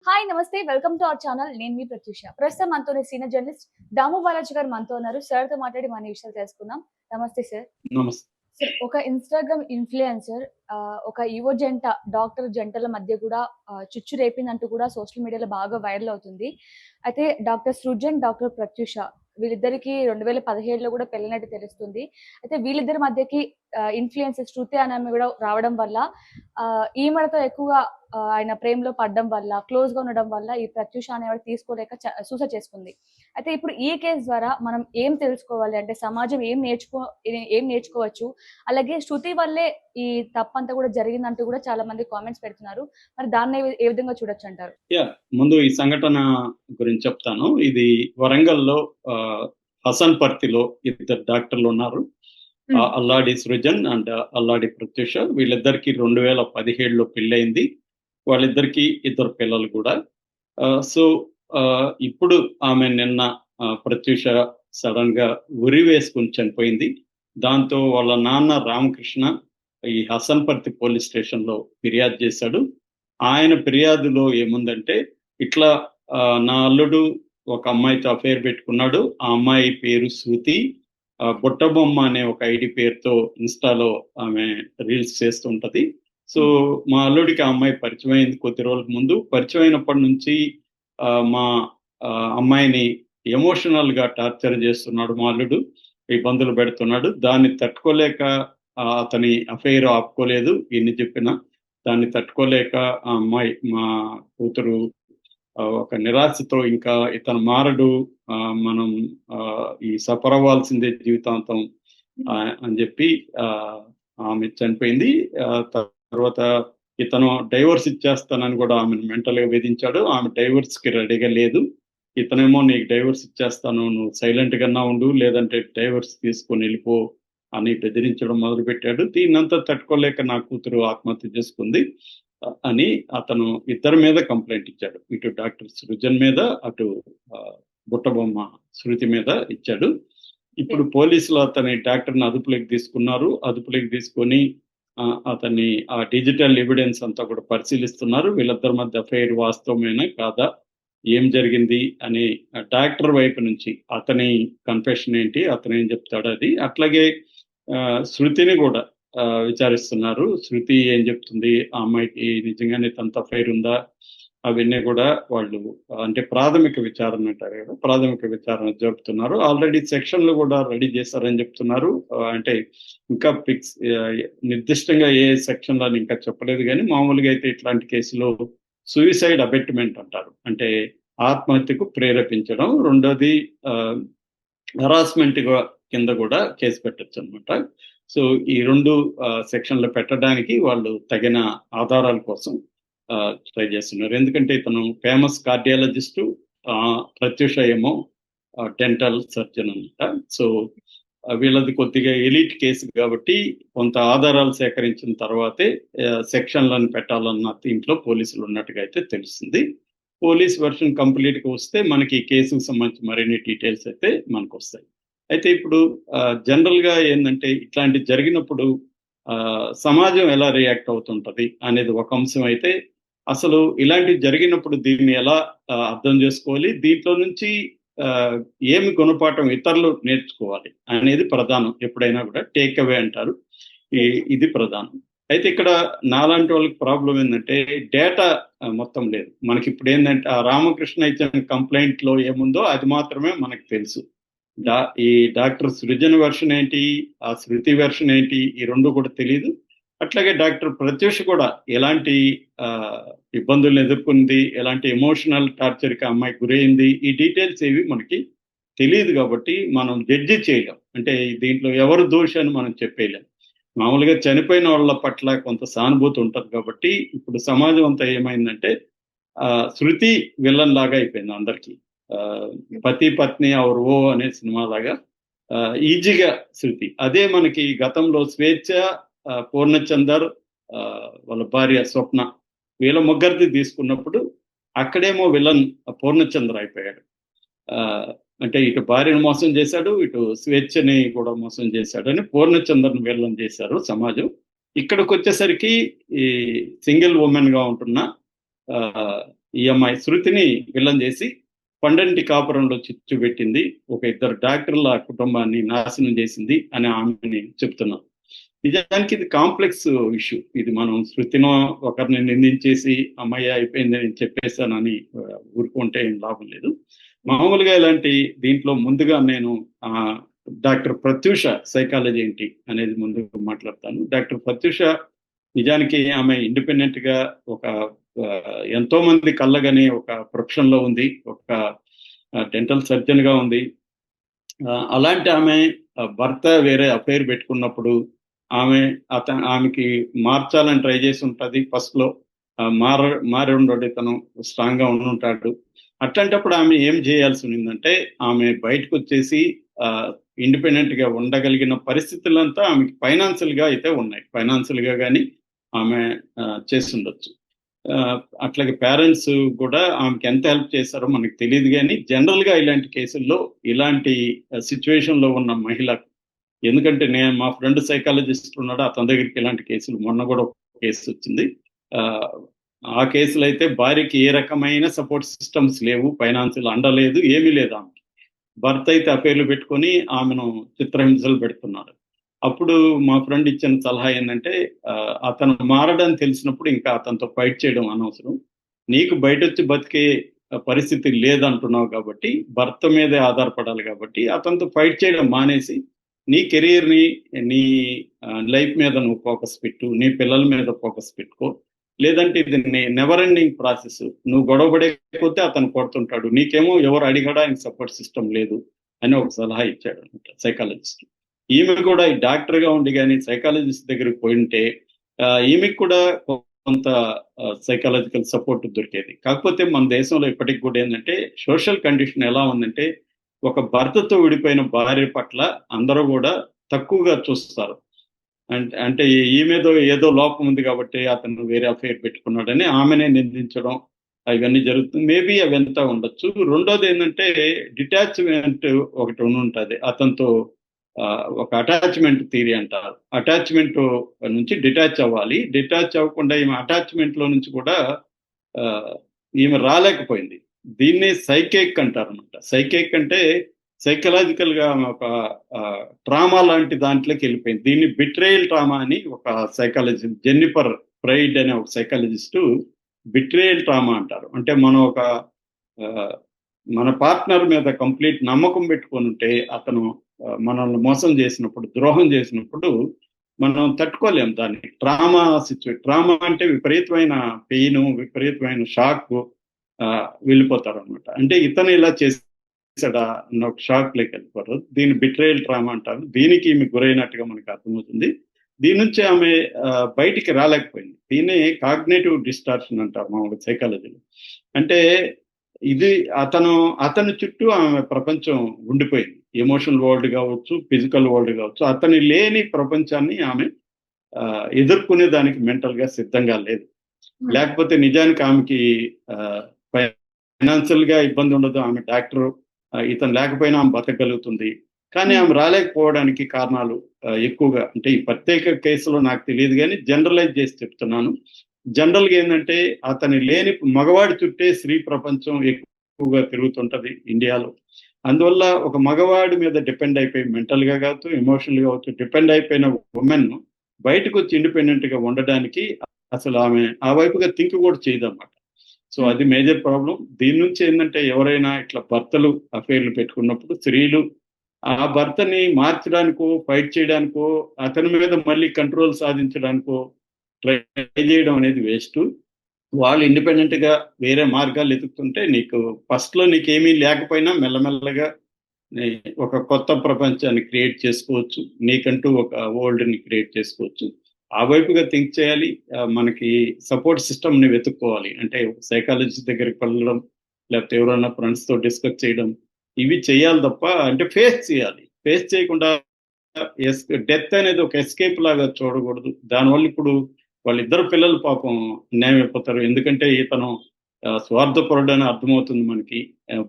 Hi! నమస్తే. Welcome to our channel. నేను మీ ప్రత్యూష. ప్రస్తుతం మనతోని సీనియర్ జర్నలిస్ట్ దాము బాలాజీ గారు మనతో ఉన్నారు. సార్‌తో మాట్లాడి మరిన్ని విషయాలు తెలుసుకుందాం. నమస్తే సార్. నమస్తే. సార్, ఒక ఇన్‌స్టాగ్రామ్ ఇన్‌ఫ్లుయెన్సర్ ఒక యువ జంట, డాక్టర్ జంటల మధ్య కూడా చిచ్చు రేపిందంటూ కూడా సోషల్ మీడియాలో బాగా వైరల్ అవుతుంది. అయితే డాక్టర్ సృజన్, డాక్టర్ ప్రత్యూష వీళ్ళిద్దరికీ 2017లో కూడా పెళ్ళైనట్టు తెలుస్తుంది. అయితే వీళ్ళిద్దరి మధ్యకి ఇన్‌ఫ్లుయెన్సర్ శృతి అనే ఆమె కూడా రావడం వల్ల ఈమెడతో ఎక్కువగా ఆయన ప్రేమలో పడడం వల్ల, క్లోజ్‌గా ఉండడం వల్ల ఈ ప్రత్యూష అనేవాడు తీసుకోలేక సూసైడ్ చేసుకుంది. అయితే ఇప్పుడు ఈ కేస్ ద్వారా మనం ఏం తెలుసుకోవాలి? అంటే సమాజం ఏం నేర్చుకోవచ్చు? అలాగే శృతి వల్లే ఈ తప్పంతా కూడా జరిగిందంటూ కూడా చాలా మంది కామెంట్స్ పెడుతున్నారు. మరి దాన్ని ఏ విధంగా చూడొచ్చంటారు? ముందు ఈ సంఘటన గురించి చెప్తాను. ఇది వరంగల్‌లో హసన్‌పర్తిలో ఇద్దరు డాక్టర్లున్నారు. అల్లాడి సృజన్ అండ్ అల్లాడి ప్రత్యూష. వీళ్ళిద్దరికీ 2017లో పెళ్లయింది. వాళ్ళిద్దరికీ ఇద్దరు పిల్లలు కూడా. సో, ఇప్పుడు ఆమె నిన్న ప్రత్యూష సడెన్‌గా ఉరి వేసుకొని చనిపోయింది. దాంతో వాళ్ళ నాన్న రామకృష్ణ ఈ హసన్‌పర్తి పోలీస్ స్టేషన్‌లో ఫిర్యాదు చేశాడు. ఆయన ఫిర్యాదులో ఏముందంటే, ఇట్లా నా అల్లుడు ఒక అమ్మాయితో అఫైర్ పెట్టుకున్నాడు. ఆ అమ్మాయి పేరు శృతి. బుట్టబొమ్మ అనే ఒక ఐడీ పేరుతో ఇన్‌స్టాలో ఆమె రీల్స్ చేస్తుంటది. సో, మా అల్లుడికి ఆ అమ్మాయి పరిచయమైంది కొద్ది రోజుల ముందు. పరిచయం అయినప్పటి నుంచి మా అమ్మాయిని ఎమోషనల్‌గా టార్చర్ చేస్తున్నాడు మా అల్లుడు. ఇబ్బందులు పెడుతున్నాడు. దాన్ని తట్టుకోలేక అతని అఫైర్ ఆపుకోలేదు. ఎన్ని చెప్పినా. దాన్ని తట్టుకోలేక ఆ అమ్మాయి మా కూతురు ఒక నిరాశతో ఇంకా ఇతను మారడు, మనం ఈ సఫర్ అవ్వాల్సిందే జీవితాంతం అని చెప్పి ఆమె చనిపోయింది. తర్వాత ఇతను డైవోర్స్ ఇచ్చేస్తానని కూడా ఆమెను మెంటల్‌గా వేధించాడు. ఆమె డైవోర్స్‌కి రెడీగా లేదు. ఇతనేమో నీకు డైవోర్స్ ఇచ్చేస్తాను, నువ్వు సైలెంట్‌గన్నా ఉండు, లేదంటే డైవోర్స్ తీసుకొని వెళ్ళిపో అని బెదిరించడం మొదలుపెట్టాడు. దీన్నంతా తట్టుకోలేక నా కూతురు ఆత్మహత్య చేసుకుంది అని అతను ఇద్దరి మీద కంప్లెయింట్ ఇచ్చాడు. ఇటు డాక్టర్ సృజన్ మీద, అటు బుట్టబొమ్మ శృతి మీద ఇచ్చాడు. ఇప్పుడు పోలీసులు అతని డాక్టర్‌ని అదుపులోకి తీసుకున్నారు. అదుపులోకి తీసుకొని అతన్ని ఆ డిజిటల్ ఎవిడెన్స్ అంతా కూడా పరిశీలిస్తున్నారు. వీళ్ళిద్దరి మధ్య అఫైర్ వాస్తవమేనా కాదా? ఏం జరిగింది అని డాక్టర్ వైపు నుంచి అతని కన్ఫెషన్ ఏంటి? అతనేం చెప్తాడో అది. అట్లాగే శృతిని కూడా విచారిస్తున్నారు. శృతి ఏం చెప్తుంది? ఆ అమ్మాయికి నిజంగానే తనతో అఫైర్ ఉందా? అవన్నీ కూడా వాళ్ళు అంటే ప్రాథమిక విచారణ అంటారు కదా! ప్రాథమిక విచారణ జరుపుతున్నారు. ఆల్రెడీ సెక్షన్‌లు కూడా రెడీ చేశారని చెప్తున్నారు. అంటే ఇంకా నిర్దిష్టంగా ఏ సెక్షన్‌లో అని ఇంకా చెప్పలేదు గానీ, మామూలుగా అయితే ఇట్లాంటి కేసులో సూయిసైడ్ అబెట్మెంట్ అంటారు. అంటే ఆత్మహత్యకు ప్రేరేపించడం. రెండోది హరాస్మెంట్ కింద కూడా కేసు పెట్టొచ్చనమాట. సో, ఈ 2 సెక్షన్‌లు పెట్టడానికి వాళ్ళు తగిన ఆధారాల కోసం ట్రై చేస్తున్నారు. ఎందుకంటే ఇతను ఫేమస్ కార్డియాలజిస్టు, ప్రత్యూష ఏమో డెంటల్ సర్జన్ అనమాట. సో, వీళ్ళది కొద్దిగా ఎలీట్ కేసు కాబట్టి కొంత ఆధారాలు సేకరించిన తర్వాతే సెక్షన్‌లను పెట్టాలన్న దీంట్లో పోలీసులు ఉన్నట్టుగా అయితే తెలుస్తుంది. పోలీస్ వెర్షన్ కంప్లీట్‌గా వస్తే మనకి ఈ కేసుకు సంబంధించి మరిన్ని డీటెయిల్స్ అయితే మనకొస్తాయి. అయితే ఇప్పుడు జనరల్‌గా ఏందంటే ఇట్లాంటివి జరిగినప్పుడు సమాజం ఎలా రియాక్ట్ అవుతుంటది అనేది ఒక అంశం అయితే, అసలు ఇలాంటివి జరిగినప్పుడు దీన్ని ఎలా అర్థం చేసుకోవాలి? దీంట్లో నుంచి ఏమి గుణపాఠం ఇతరులు నేర్చుకోవాలి అనేది ప్రధానం. ఎప్పుడైనా కూడా టేక్ అవే అంటారు. ఇది ప్రధానం. అయితే ఇక్కడ నాలాంటి వాళ్ళకి ప్రాబ్లమ్ ఏందంటే డేటా మొత్తం లేదు. మనకిప్పుడేందంటే ఆ రామకృష్ణ ఇచ్చిన కంప్లెయింట్‌లో ఏముందో అది మాత్రమే మనకు తెలుసు. ఈ డాక్టర్ సృజన్ వెర్షన్ ఏంటి? ఆ శృతి వెర్షన్ ఏంటి? ఈ 2 కూడా తెలీదు. అట్లాగే డాక్టర్ ప్రత్యూష కూడా ఎలాంటి ఇబ్బందులను ఎదుర్కొంది, ఎలాంటి ఎమోషనల్ టార్చర్‌కి ఆ అమ్మాయి గురైంది, ఈ డీటెయిల్స్ ఏవి మనకి తెలీదు కాబట్టి మనం జడ్జి చేయలేం. అంటే దీంట్లో ఎవరు దోషి అని మనం చెప్పేయలేం. మామూలుగా చనిపోయిన వాళ్ళ పట్ల కొంత సానుభూతి ఉంటది కాబట్టి, ఇప్పుడు సమాజం అంతా ఏమైందంటే శృతి విలన్ లాగా అయిపోయింది అందరికి. 'పతి పత్ని ఔర్ వో' అనే సినిమా లాగా ఈజీగా శృతి. అదే మనకి గతంలో 'స్వేచ్ఛ', పూర్ణచందర్, వాళ్ళ భార్య స్వప్న వీళ్ళ ముగ్గురిది తీసుకున్నప్పుడు అక్కడేమో విలన్ పూర్ణచంద్ర అయిపోయాడు. అంటే ఇటు భార్యను మోసం చేశాడు, ఇటు స్వేచ్ఛని కూడా మోసం చేశాడని పూర్ణచంద్రను విలన్ చేశారు సమాజం. ఇక్కడికొచ్చేసరికి ఈ సింగిల్ వుమెన్‌గా ఉంటున్న ఈ అమ్మాయి శృతిని విలన్ చేసి పండంటి కాపురంలో చిచ్చు పెట్టింది, ఒక ఇద్దరు డాక్టర్ల కుటుంబాన్ని నాశనం చేసింది అని ఆమెని చెప్తున్నాం. నిజానికి ఇది కాంప్లెక్స్ ఇష్యూ. ఇది మనం శృతినో ఒకరిని నిందించేసి అమ్మాయి అయిపోయింది నేను చెప్పేశానని ఊరుకుంటే ఏం లాభం లేదు. మామూలుగా ఇలాంటి దీంట్లో ముందుగా నేను డాక్టర్ ప్రత్యూష సైకాలజీ ఏంటి అనేది ముందు మాట్లాడతాను. డాక్టర్ ప్రత్యూష నిజానికి ఆమె ఇండిపెండెంట్ గా ఒక ఎంతో మంది కళ్ళగని ఒక ప్రొఫెషన్ లో ఉంది, ఒక డెంటల్ సర్జన్ గా ఉంది. అలాంటి ఆమె భర్త వేరే అఫైర్ పెట్టుకున్నప్పుడు ఆమెకి మార్చాలని ట్రై చేసి ఉంటుంది. ఫస్ట్ లో మారి ఉండడు, ఇతను స్ట్రాంగ్ గా ఉండుంటాడు. అట్లాంటప్పుడు ఆమె ఏం చేయాల్సి ఉందంటే ఆమె బయటకు వచ్చేసి ఇండిపెండెంట్ గా ఉండగలిగిన పరిస్థితులంతా ఆమెకి ఫైనాన్షియల్ గా అయితే ఉన్నాయి. ఫైనాన్షియల్ గా కానీ ఆమె చేస్తుండొచ్చు. అట్లాగే పేరెంట్స్ కూడా ఆమెకి ఎంత హెల్ప్ చేస్తారో మనకు తెలియదు. కానీ జనరల్ గా ఇలాంటి కేసుల్లో ఇలాంటి సిచ్యువేషన్ లో ఉన్న మహిళ, ఎందుకంటే మా ఫ్రెండ్ సైకాలజిస్ట్ ఉన్నాడు, అతని దగ్గరికి ఇలాంటి కేసులు మొన్న కూడా ఒక కేసు వచ్చింది. ఆ కేసులో అయితే భార్యకి ఏ రకమైన సపోర్ట్ సిస్టమ్స్ లేవు, ఫైనాన్షియల్ అండలేదు, ఏమీ లేదు. ఆమెకి భర్త అయితే అఫైర్లు పెట్టుకొని ఆమెను చిత్రహింసలు పెడుతున్నాడు. అప్పుడు మా ఫ్రెండ్ ఇచ్చిన సలహా ఏంటంటే అతను మారడని తెలిసినప్పుడు ఇంకా అతనితో ఫైట్ చేయడం అనవసరం. నీకు బయట వచ్చి బతికే పరిస్థితి లేదంటున్నావు కాబట్టి, భర్త మీదే ఆధారపడాలి కాబట్టి అతనితో ఫైట్ చేయడం మానేసి నీ కెరీర్ని, నీ లైఫ్ మీద నువ్వు ఫోకస్ పెట్టు, నీ పిల్లల మీద ఫోకస్ పెట్టుకో. లేదంటే ఇది నెవర్ ఎండింగ్ ప్రాసెస్. నువ్వు గొడవపడేకపోతే అతను కొడుతుంటాడు, నీకేమో ఎవరు అడిగడానికి సపోర్ట్ సిస్టమ్ లేదు అని ఒక సలహా ఇచ్చాడు అనమాట సైకాలజిస్ట్. ఈమె కూడా ఈ డాక్టర్ గా ఉండి కానీ సైకాలజిస్ట్ దగ్గరికి పోయింటే ఈమెకి కూడా కొంత సైకాలజికల్ సపోర్ట్ దొరికేది. కాకపోతే మన దేశంలో ఇప్పటికి కూడా ఏంటంటే సోషల్ కండిషన్ ఎలా ఉందంటే, ఒక భర్తతో విడిపోయిన భార్య పట్ల అందరూ కూడా తక్కువగా చూస్తారు. అంటే ఈమెదో ఏదో లోపం ఉంది కాబట్టి అతను వేరే అఫైర్ పెట్టుకున్నాడని ఆమెనే నిందించడం అవన్నీ జరుగుతుంది. మేబీ అవంతా ఉండొచ్చు. రెండోది ఏంటంటే డిటాచ్మెంట్ ఒకటి ఉంటుంది. అతనితో ఒక అటాచ్మెంట్ థియరీ అంటారు. అటాచ్మెంట్ నుంచి డిటాచ్ అవ్వాలి. డిటాచ్ అవ్వకుండా ఈమె అటాచ్మెంట్ లో నుంచి కూడా ఈమె రాలేకపోయింది. దీన్నే సైకేక్ అంటారు అనమాట. సైకేక్ అంటే సైకలాజికల్ గా ఒక ట్రామా లాంటి దాంట్లోకి వెళ్ళిపోయింది. దీన్ని బిట్రేయల్ ట్రామా అని ఒక సైకాలజిస్ట్ జెన్నిఫర్ ఫ్రైడ్ అనే ఒక సైకాలజిస్టు బిట్రేయల్ ట్రామా అంటారు. అంటే మనం మన పార్ట్నర్ మీద కంప్లీట్ నమ్మకం పెట్టుకొని ఉంటే అతను మనల్ని మోసం చేసినప్పుడు, ద్రోహం చేసినప్పుడు మనం తట్టుకోలేం దాన్ని. ట్రామా అంటే విపరీతమైన పెయిన్, విపరీతమైన షాక్ వెళ్ళిపోతారు అనమాట. అంటే ఇతను ఇలా చేసాడా అన్న ఒక షాక్ లేక వెళ్ళిపోతారు. దీన్ని బిట్రేయల్ ట్రామా అంటారు. దీనికి ఈమె గురైనట్టుగా మనకు అర్థమవుతుంది. దీని నుంచి ఆమె బయటికి రాలేకపోయింది. దీన్ని కాగ్నేటివ్ డిస్టార్షన్ అంటారు మామూలుగా సైకాలజీలో. అంటే ఇది అతని చుట్టూ ఆమె ప్రపంచం ఉండిపోయింది. ఎమోషనల్ వరల్డ్ కావచ్చు, ఫిజికల్ వరల్డ్ కావచ్చు. అతని లేని ప్రపంచాన్ని ఆమె ఎదుర్కొనే దానికి మెంటల్ గా సిద్ధంగా లేదు. లేకపోతే నిజానికి ఆమెకి ఫైనాన్షియల్ గా ఇబ్బంది ఉండదు. ఆమె డాక్టర్, ఇతను లేకపోయినా ఆమె బతకగలుగుతుంది. కానీ ఆమె రాలేకపోవడానికి కారణాలు ఎక్కువగా, అంటే ఈ ప్రత్యేక కేసులో నాకు తెలియదు కానీ జనరలైజ్ చేసి చెప్తున్నాను. జనరల్ గా ఏంటంటే అతని లేని మగవాడి చుట్టే స్త్రీ ప్రపంచం ఎక్కువగా తిరుగుతుంటది ఇండియాలో. అందువల్ల ఒక మగవాడి మీద డిపెండ్ అయిపోయి మెంటల్ గా కావచ్చు, ఎమోషనల్ గా కావచ్చు డిపెండ్ అయిపోయిన ఉమెన్ బయటకు వచ్చి ఇండిపెండెంట్ గా ఉండడానికి అసలు ఆమె ఆ వైపుగా థింక్ కూడా చేయదన్నమాట. సో అది మేజర్ ప్రాబ్లం. దీని నుంచి ఏంటంటే ఎవరైనా ఇట్లా భర్తలు అఫైర్లు పెట్టుకున్నప్పుడు స్త్రీలు ఆ భర్తని మార్చడానికో, ఫైట్ చేయడానికో, అతని మీద మళ్ళీ కంట్రోల్ సాధించడానికో ట్రై చేయడం అనేది వేస్ట్. వాళ్ళు ఇండిపెండెంట్ గా వేరే మార్గాలు ఎదుగుతుంటే నీకు ఫస్ట్ లో నీకేమీ లేకపోయినా మెల్లమెల్లగా ఒక కొత్త ప్రపంచాన్ని క్రియేట్ చేసుకోవచ్చు. నీకంటూ ఒక వరల్డ్ ని క్రియేట్ చేసుకోవచ్చు. ఆ వైపుగా థింక్ చేయాలి. మనకి సపోర్ట్ సిస్టమ్ ని వెతుక్కోవాలి. అంటే సైకాలజిస్ట్ దగ్గరికి వెళ్ళడం, లేకపోతే ఎవరైనా ఫ్రెండ్స్ తో డిస్కస్ చేయడం, ఇవి చేయాలి తప్ప అంటే ఫేస్ చేయాలి. ఫేస్ చేయకుండా డెత్ అనేది ఒక ఎస్కేప్ లాగా చూడకూడదు. దానివల్ల ఇప్పుడు వాళ్ళిద్దరు పిల్లలు పాపం అన్యాయం అయిపోతారు. ఎందుకంటే ఇతను స్వార్థపరుడు అని అర్థమవుతుంది మనకి.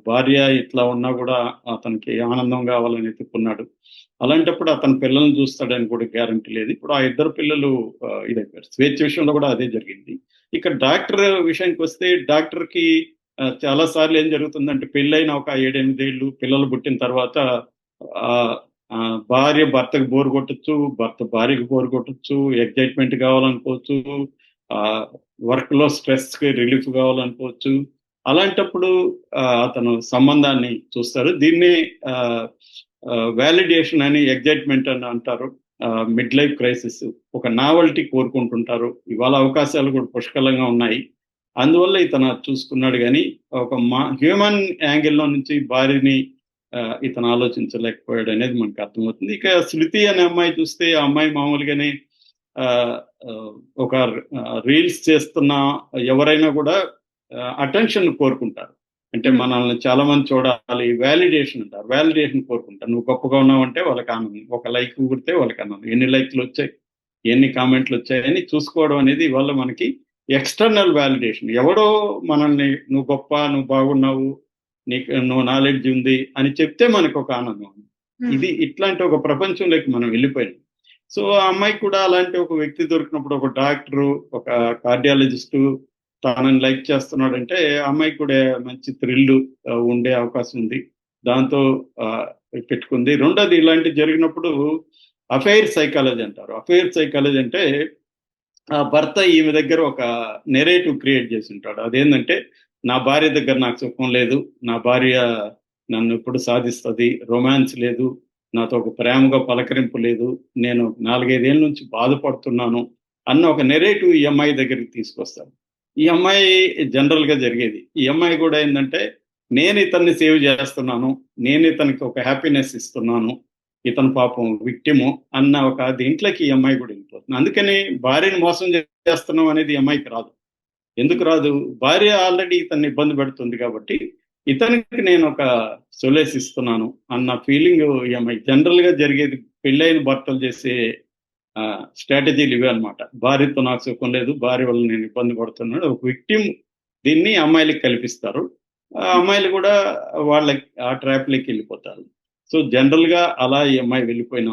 భార్య ఇట్లా ఉన్నా కూడా అతనికి ఆనందం కావాలని ఎత్తుకున్నాడు. అలాంటప్పుడు అతని పిల్లల్ని చూస్తాడని కూడా గ్యారంటీ లేదు. ఇప్పుడు ఆ ఇద్దరు పిల్లలు ఇదైపోయారు. స్వేచ్ఛ విషయంలో కూడా అదే జరిగింది. ఇక డాక్టర్ విషయానికొస్తే డాక్టర్‌కి చాలా సార్లు ఏం జరుగుతుందంటే పెళ్ళైన ఒక 7, 8 ఏళ్ళు పిల్లలు పుట్టిన తర్వాత ఆహ్, భార్య భర్తకు బోర్ కొట్టొచ్చు, భర్త భార్యకు బోర్ కొట్టొచ్చు, ఎక్సైట్‌మెంట్ కావాలనుకోవచ్చు, ఆహ్, వర్క్‌లో స్ట్రెస్‌కి రిలీఫ్ కావాలనుకోవచ్చు. అలాంటప్పుడు అతను సంబంధాన్ని చూస్తారు. దీన్ని ఆహ్, వాలిడేషన్ అని, ఎక్సైట్‌మెంట్ అని అంటారు. Mid life crisis. ఒక నావెల్టీ కోరుకుంటుంటారు. ఇవాళ అవకాశాలు కూడా పుష్కలంగా ఉన్నాయి. అందువల్ల ఇతను అది చూసుకున్నాడు గానీ, ఒక హ్యూమన్ యాంగిల్‌లో నుంచి భార్యని ఇతను ఆలోచించలేకపోయాడనేది మనకు అర్థమవుతుంది. ఇక 'శృతి' అనే అమ్మాయి చూస్తే, ఆ అమ్మాయి మామూలుగానే ఆహ్, ఆహ్, ఒక రీల్స్ చేస్తున్న ఎవరైనా గూడా అటెన్షన్ కోరుకుంటారు. అంటే హ్మ్. మనల్ని చాలా మంది చూడాలి. వాలిడేషన్ అంటారు. వాలిడేషన్ కోరుకుంటారు. నువ్వు గొప్పగా ఉన్నావంటే వాళ్ళకి ఆనందం. ఒక లైక్ కొడితే వాళ్ళకి ఆనందం. ఎన్ని లైక్‌లొచ్చాయి, ఎన్ని కామెంట్‌లొచ్చాయని చూసుకోవడం అనేది ఇవాళ మనకి ఎక్స్‌టర్నల్ వాలిడేషన్. ఎవడో మనల్ని నువ్వు గొప్ప, నువ్వు బాగున్నావు, నువ్వు నాలెడ్జ్ ఉంది అని చెప్తే మనకొక ఆనందం. హ్మ్. ఇట్లాంటి ఒక ప్రపంచంలోకి మనం వెళ్ళిపోయాం. సో, ఆ అమ్మాయికి కూడా అలాంటి ఒక వ్యక్తి దొరికినప్పుడు, ఒక డాక్టరు, ఒక కార్డియాలజిస్టు తనని లైక్ చేస్తున్నాడంటే, ఆ అమ్మాయికి కూడా మంచి థ్రిల్ ఉండే అవకాశం ఉంది. దాంతో ఆహ్, పెట్టుకుంది. రెండోది ఇలాంటివి జరిగినప్పుడు అఫెయిర్ సైకాలజీ అంటారు. అఫెయిర్ సైకాలజీ అంటే ఆ భర్త ఈమె దగ్గర ఒక నెరేటివ్ క్రియేట్ చేసుంటాడు. అదేందంటే, నా భార్య దగ్గర నాకు సుఖం లేదు. నా భార్య నన్ను ఎప్పుడు సాధిస్తది. రొమాన్స్ లేదు. నాతో ఒక ప్రేమగా పలకరింపు లేదు. నేను 4, 5 ఏళ్ల నుంచి బాధపడుతున్నాను అన్న ఒక నెరేటివ్ ఈ అమ్మాయి దగ్గరికి తీసుకొస్తాడు. ఈ అమ్మాయి జనరల్‌గా జరిగేది. ఈ అమ్మాయి కూడా ఏందంటే, నేను ఇతన్ని సేవ్ చేస్తున్నాను. నేను ఇతనికి ఒక హ్యాపీనెస్ ఇస్తున్నాను. ఇతను పాపం విక్టిము అన్న ఒక దీంట్లోకి ఈ అమ్మాయి కూడా వెళ్ళిపోతుంది. అందుకని భార్యని మోసం చేస్తున్నాం అనేది ఈ అమ్మాయికి రాదు. ఎందుకు రాదు? భార్య ఆల్రెడీ ఇతన్ని ఇబ్బంది పెడుతుంది కాబట్టి, ఇతనికి నేను ఒక సొలేస్ ఇస్తున్నాను అన్న ఫీలింగ్ ఈ అమ్మాయి జనరల్‌గా జరిగేది పెళ్ళైన భర్తలు చేసే స్ట్రాటజీలు ఇవే అన్నమాట. భార్యతో నాకు సుఖం లేదు. భార్య వల్ల నేను ఇబ్బంది పడుతున్నాను. ఒక విక్టిమ్ దీన్ని అమ్మాయిలకి కల్పిస్తారు. అమ్మాయిలు కూడా వాళ్ళకి ఆ ట్రాప్‌లోకి వెళ్ళిపోతారు. సో, జనరల్‌గా అలా ఈ అమ్మాయి వెళ్ళిపోయిన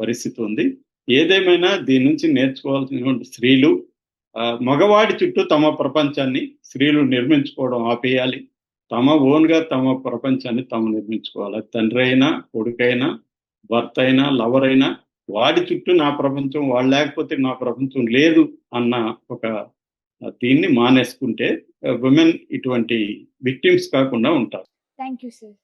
పరిస్థితి ఉంది. ఏదేమైనా దీని నుంచి నేర్చుకోవాల్సినటువంటి స్త్రీలు మగవాడి చుట్టూ తమ ప్రపంచాన్ని స్త్రీలు నిర్మించుకోవడం ఆపేయాలి. తమ ఓన్‌గా తమ ప్రపంచాన్ని తాము నిర్మించుకోవాలి. అది తండ్రైనా, కొడుకైనా, భర్తయినా, లవరైనా వాడి చుట్టూ నా ప్రపంచం, వాడు లేకపోతే నా ప్రపంచం లేదు అన్న ఒక దీన్ని మానేసుకుంటే విమెన్ ఇటువంటి విక్టిమ్స్ కాకుండా ఉంటారు. Thank you sir.